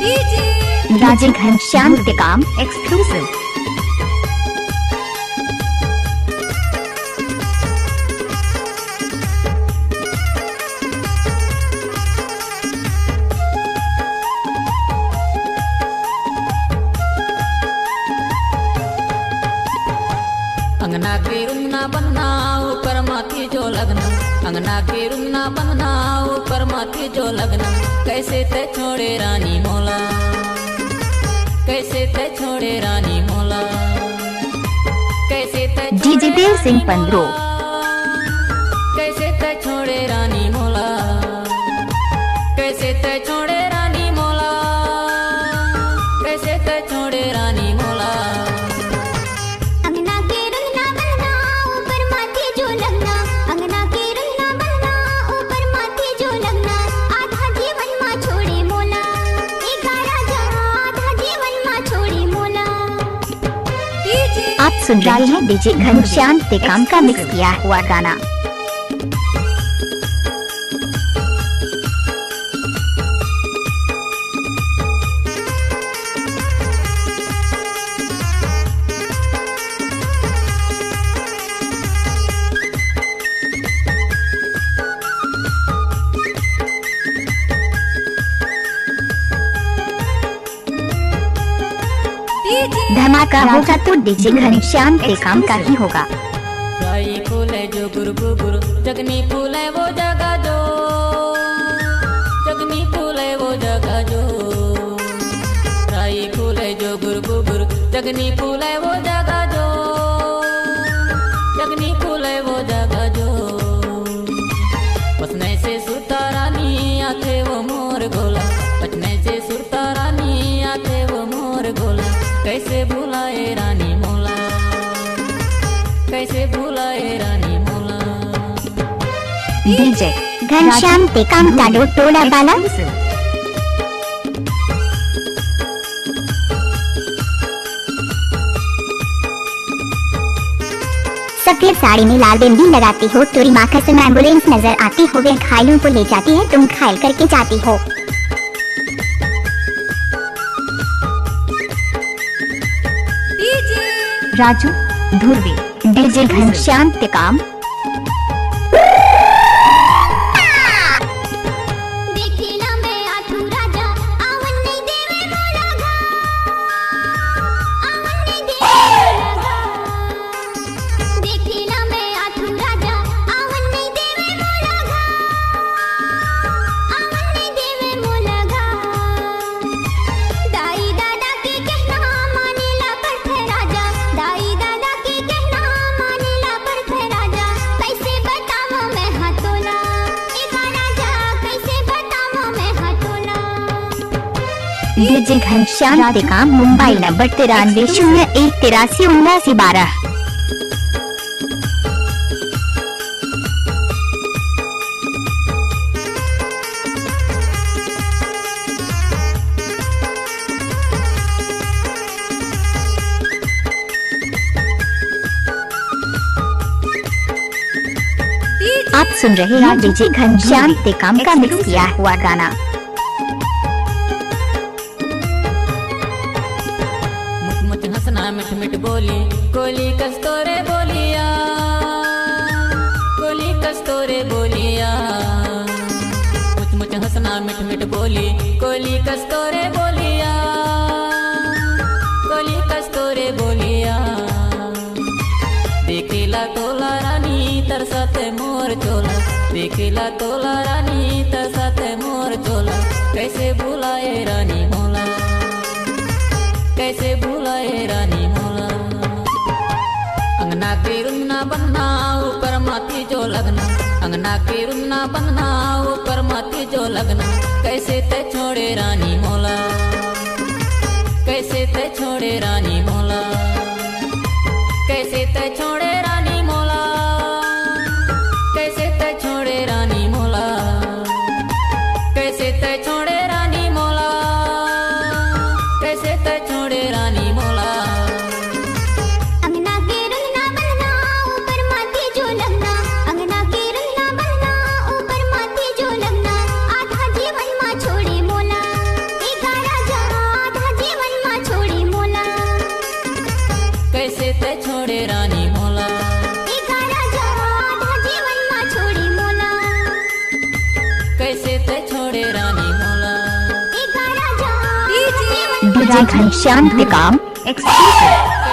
राजे घनश्याम टिकाम एक्सक्लूसिव। अंगना के रूम ना बनना ऊपर माथी जो लगना, अंगना के रूम ना बनना ऊपर माथी जो लगना। कैसे ते छोड़े रानी मोला, कैसे ते छोड़े रानी मोला, कैसे ते डीजे देव सिंह पंद्रो, कैसे ते छोड़े रानी मोला, कैसे ते छोड़े रानी मोला, कैसे ते छोड़े रानी मोला। आप सुन रहे हैं डीजे घनश्याम टिकाम का मिक्स किया हुआ गाना। धमाका होगा तो डीजे घनश्याम टिकाम का ही होगा। राई फूल है जो गुरु गुरु, जगनी फूल है वो जगह जो, जगनी फूल है वो जगह जो। राई फूल है जो गुरु गुरु, जगनी फूल है वो जगह जो, जगनी फूल है वो जगह जो। पसने से सुरता रानी आते वो मोर गोला, पसने से सुरता रानी आते वो मोर गोला। कैसे भुलाए रानी मोला, कैसे भुलाए रानी मोला। डीजे घनश्याम टिकाम का टोला वाला। सफेद साड़ी में लाल बिंदी लगाती हो, तोरी माखा से एम्बुलेंस नजर आती हो, वे घायलों को ले जाती है, तुम घायल करके जाती हो। Raju Dhurve, DJ Ghanshyam Tekam. DJ Ghanshyam Tekam mobile number 9301837912। आप सुन रहे हैं डीजे घनश्याम टिकाम का मिक्स किया हुआ गाना। मिठ मिठ बोली कोली कस्तोरे बोलिया, कोली कस्तोरे बोलिया। मुझ मुझ हंसना मिठ मिठ बोली कोली कस्तोरे बोलिया, कोली कस्तोरे बोलिया। देखेला तोला रानी तरसते मोर चोला, देखेला तोला रानी तरसते मोर चोला। कैसे भुलाए रानी मोला, कैसे भुलाए रानी मोला। अंगना के रूम ना बनना ऊपर माथी जो लगना, अंगना के रूम ना बनना ऊपर माथी जो लगना। कैसे ते छोड़े रानी मोला, कैसे ते छोड़े रानी मोला, कैसे ते छोड़े रानी मोला, कैसे ते छोड़े रानी मोला, कैसे ते छोड़े रानी मोला, कैसे ते छोड़े रानी मोला। अंगना के रूम ना बनना ऊपर माथी जो लगना, अंगना के रूम ना बनना ऊपर माथी जो लगना। आधा जीवन माँ छोड़े मोला, एक राजा कैसे ते छोड़े रानी मोला एका राजा आधा जीवन मा छोड़ी मोला कैसे ते छोड़े रानी मोला एका राजा डीजे घनश्याम टिकाम एक्सक्लूसिव